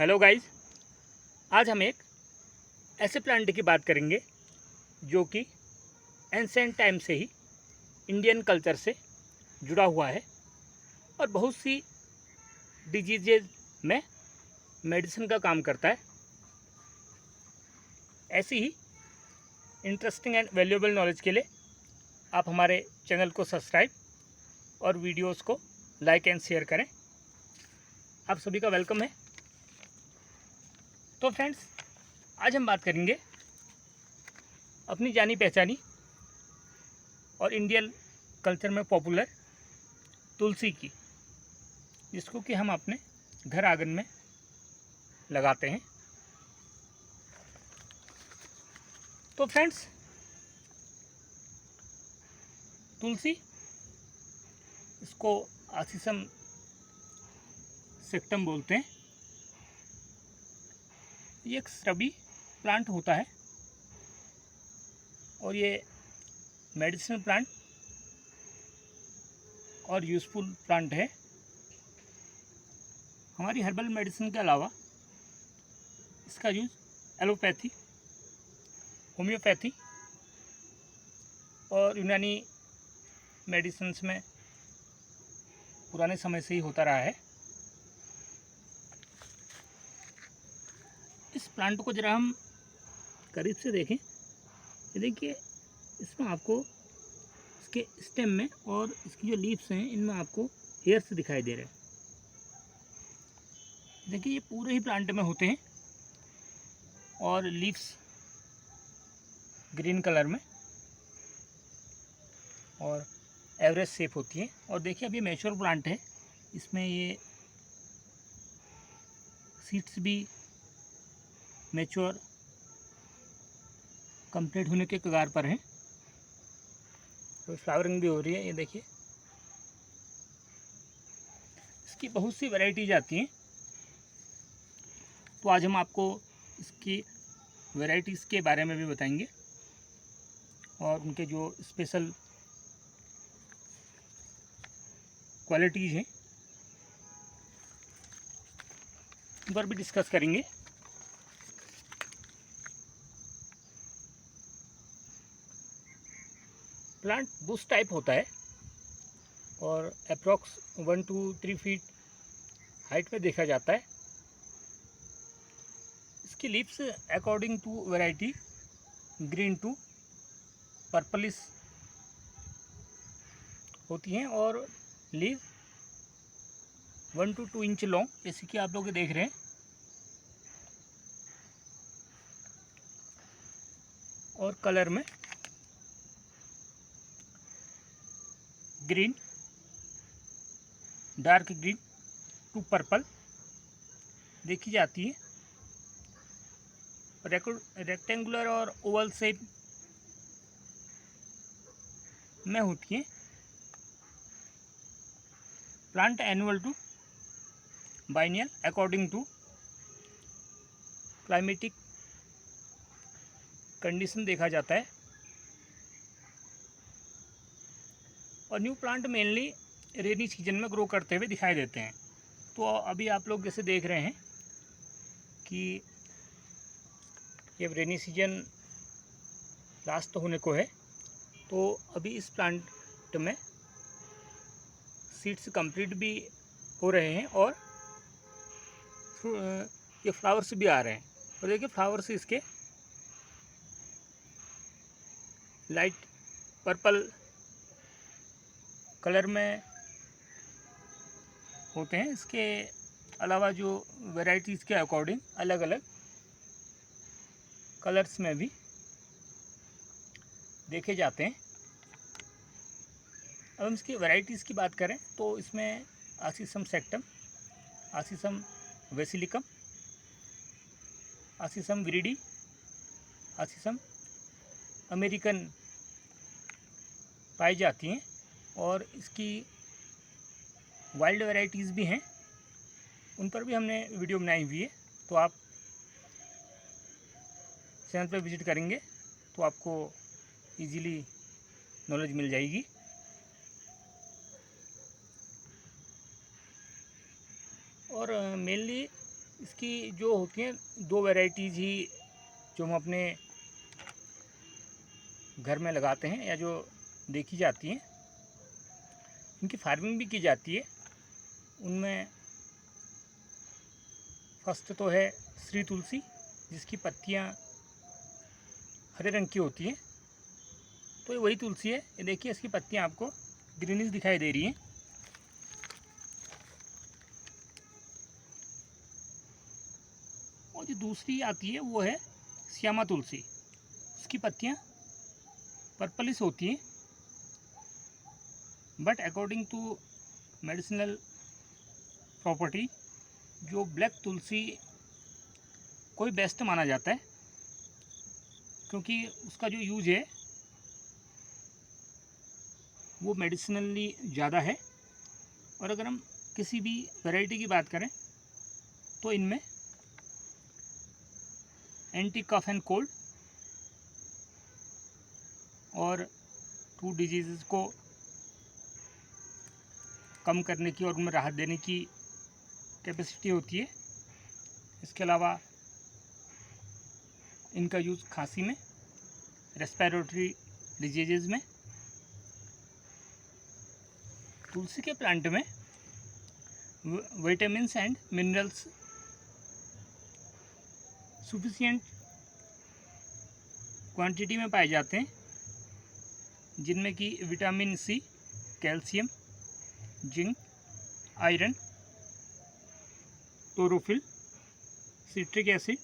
Hello guys, आज हम एक ऐसे प्लांट की बात करेंगे जो कि एंशिएंट टाइम से ही इंडियन कल्चर से जुड़ा हुआ है और बहुत सी डिजीजेज में मेडिसिन का काम करता है। ऐसी ही इंटरेस्टिंग एंड वैल्यूएबल नॉलेज के लिए आप हमारे चैनल को सब्सक्राइब और वीडियोस को लाइक एंड शेयर करें। आप सभी का वेलकम है। तो फ्रेंड्स, आज हम बात करेंगे अपनी जानी पहचानी और इंडियन कल्चर में पॉपुलर तुलसी की, जिसको कि हम अपने घर आंगन में लगाते हैं। तो फ्रेंड्स, तुलसी, इसको आसिसम सेक्टम बोलते हैं। ये एक श्रबी प्लांट होता है और ये मेडिसिनल प्लांट और यूज़फुल प्लांट है। हमारी हर्बल मेडिसिन के अलावा इसका यूज़ एलोपैथी, होम्योपैथी और यूनानी मेडिसिन्स में पुराने समय से ही होता रहा है। इस प्लांट को जरा हम करीब से देखें। ये देखिए, इसमें आपको इसके स्टेम में और इसकी जो लीव्स हैं, इनमें आपको हेयर्स दिखाई दे रहे हैं। देखिए, ये पूरे ही प्लांट में होते हैं और लीव्स ग्रीन कलर में और एवरेज शेप होती है। और देखिए, अभी मैच्योर प्लांट है, इसमें ये सीड्स भी मैच्योर कंप्लीट होने के कगार पर हैं। तो फ्लावरिंग भी हो रही है। ये देखिए, इसकी बहुत सी वैरायटीज आती हैं। तो आज हम आपको इसकी वैरायटीज़ के बारे में भी बताएंगे और उनके जो स्पेशल क्वालिटीज़ हैं उन पर भी डिस्कस करेंगे। प्लांट बुश टाइप होता है और अप्रॉक्स 1 to 3 फीट हाइट में देखा जाता है। इसकी leaves according to variety green to purplish होती हैं और लीव 1 to 2 इंच लॉन्ग, जैसे कि आप लोग देख रहे हैं। और कलर में green, dark green to purple देखी जाती है। रेक्टेंगुलर और ओवल शेप में होती है। Plant annual to biennial according to climatic condition देखा जाता है। और new plant mainly rainy season में ग्रो करते हुए दिखाई देते हैं। तो अभी आप लोग जैसे देख रहे हैं कि ये रेनी सीजन लास्ट होने को है, तो अभी इस प्लांट में सीड्स कंप्लीट भी हो रहे हैं और ये फ्लावर्स भी आ रहे हैं। और देखिए, फ्लावर्स इसके लाइट पर्पल कलर में होते हैं। इसके अलावा जो वैरायटीज़ के अकॉर्डिंग अलग अलग कलर्स में भी देखे जाते हैं। अब हम इसकी वैरायटीज़ की बात करें तो इसमें आसिसम सेक्टम, आसिसम वेसिलिकम, आसिसम विरिडी, आसिसम अमेरिकन पाई जाती हैं। और इसकी वाइल्ड वैरायटीज़ भी हैं, उन पर भी हमने वीडियो बनाई हुई है। तो आप चैनल पर विजिट करेंगे तो आपको इजीली नॉलेज मिल जाएगी। और मेनली इसकी जो होती हैं 2 वैरायटीज़ ही जो हम अपने घर में लगाते हैं या जो देखी जाती हैं, इनकी फार्मिंग भी की जाती है। उनमें फर्स्ट तो है श्री तुलसी, जिसकी पत्तियां हरे रंग की होती हैं। तो ये वही तुलसी है, ये देखिए इसकी पत्तियां आपको ग्रीनिश दिखाई दे रही हैं। और जो दूसरी आती है वो है श्यामा तुलसी, उसकी पत्तियां पर्पलिश होती हैं, but according to medicinal property जो ब्लैक तुलसी को ही बेस्ट माना जाता है, क्योंकि उसका जो यूज है वो मेडिसिनली ज़्यादा है। और अगर हम किसी भी वैरायटी की बात करें तो इनमें एंटी कफ एंड कोल्ड और 2 डिजीज़ को कम करने की और उनमें राहत देने की कैपेसिटी होती है। इसके अलावा इनका यूज़ खांसी में, रेस्पिरेटरी डिजीज़ में। तुलसी के प्लांट में vitamins and minerals sufficient quantity में पाए जाते हैं, जिनमें कि vitamin C, calcium, zinc, iron, chlorophyll, citric acid,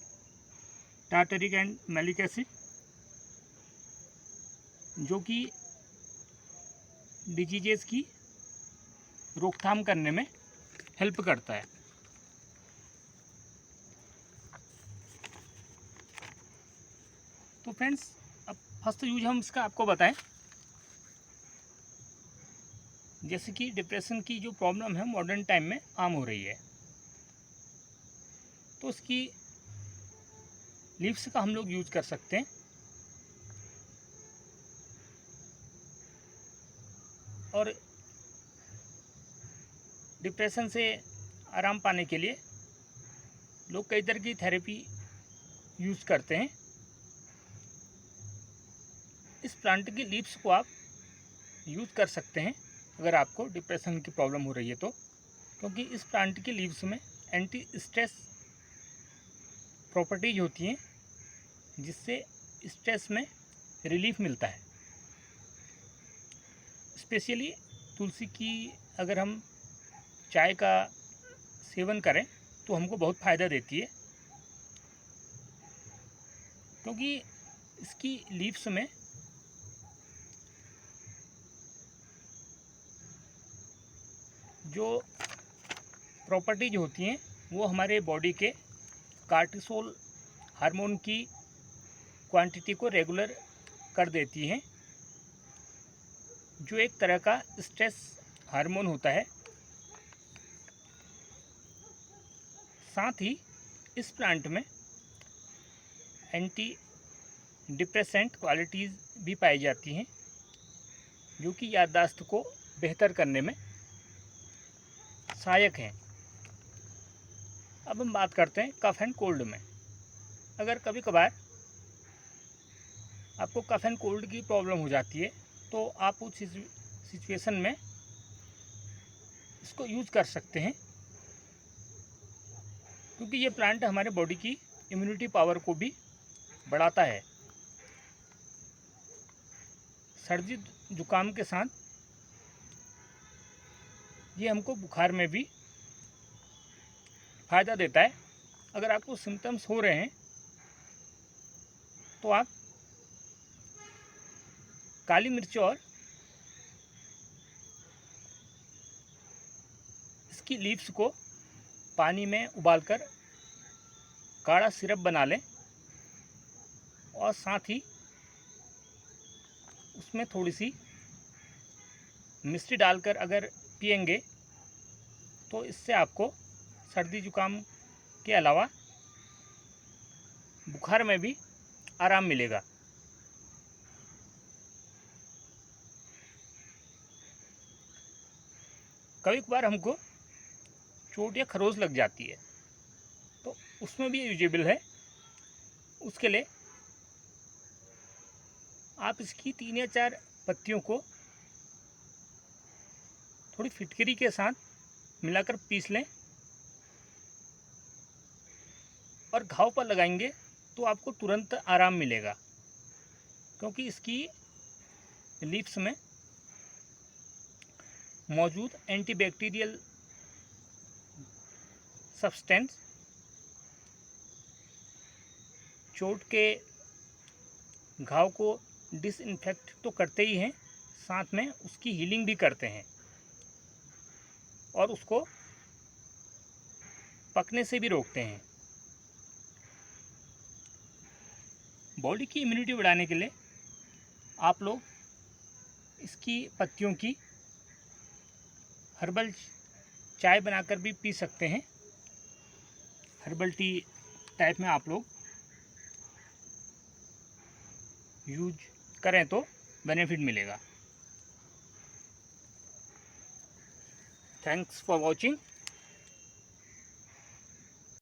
tartaric and malic acid, जो कि डिजीजेस की रोकथाम करने में हेल्प करता है। तो फ्रेंड्स, अब फर्स्ट यूज हम इसका आपको बताएं। जैसे कि डिप्रेशन की जो प्रॉब्लम है मॉडर्न टाइम में आम हो रही है, तो उसकी लीव्स का हम लोग यूज कर सकते हैं। और डिप्रेशन से आराम पाने के लिए लोग कई तरह की थेरेपी यूज करते हैं। इस प्लांट की लीव्स को आप यूज कर सकते हैं अगर आपको डिप्रेशन की प्रॉब्लम हो रही है तो, क्योंकि इस प्लांट की लीव्स में एंटी स्ट्रेस प्रॉपर्टीज होती हैं, जिससे स्ट्रेस में रिलीफ मिलता है। स्पेशली तुलसी की अगर हम चाय का सेवन करें तो हमको बहुत फ़ायदा देती है, क्योंकि इसकी लीव्स में जो प्रॉपर्टीज होती हैं वो हमारे बॉडी के कार्टिसोल हार्मोन की क्वांटिटी को रेगुलर कर देती हैं, जो एक तरह का स्ट्रेस हार्मोन होता है। साथ ही इस प्लांट में एंटी डिप्रेसेंट क्वालिटीज़ भी पाई जाती हैं, जो कि याददाश्त को बेहतर करने में सहायक हैं। अब हम बात करते हैं कफ एंड कोल्ड में। अगर कभी कभार आपको कफ एंड कोल्ड की प्रॉब्लम हो जाती है तो आप उस सिचुएशन में इसको यूज़ कर सकते हैं, क्योंकि ये प्लांट हमारे बॉडी की इम्यूनिटी पावर को भी बढ़ाता है। सर्दी जुकाम के साथ ये हमको बुखार में भी फ़ायदा देता है। अगर आपको सिम्टम्स हो रहे हैं तो आप काली मिर्च और इसकी लीव्स को पानी में उबालकर काढ़ा सिरप बना लें, और साथ ही उसमें थोड़ी सी मिश्री डालकर अगर पिएंगे तो इससे आपको सर्दी जुकाम के अलावा बुखार में भी आराम मिलेगा। कभी कभार हमको चोट या खरोच लग जाती है, तो उसमें भी यूजेबल है। उसके लिए आप इसकी 3 या 4 पत्तियों को थोड़ी फिटकरी के साथ मिलाकर पीस लें और घाव पर लगाएंगे तो आपको तुरंत आराम मिलेगा, क्योंकि इसकी लीव्स में मौजूद एंटीबैक्टीरियल सब्सटेंस चोट के घाव को डिसइंफेक्ट तो करते ही हैं, साथ में उसकी हीलिंग भी करते हैं और उसको पकने से भी रोकते हैं। बॉडी की इम्यूनिटी बढ़ाने के लिए आप लोग इसकी पत्तियों की हर्बल चाय बनाकर भी पी सकते हैं। हर्बल टी टाइप में आप लोग यूज करें तो बेनिफिट मिलेगा। Thanks for watching.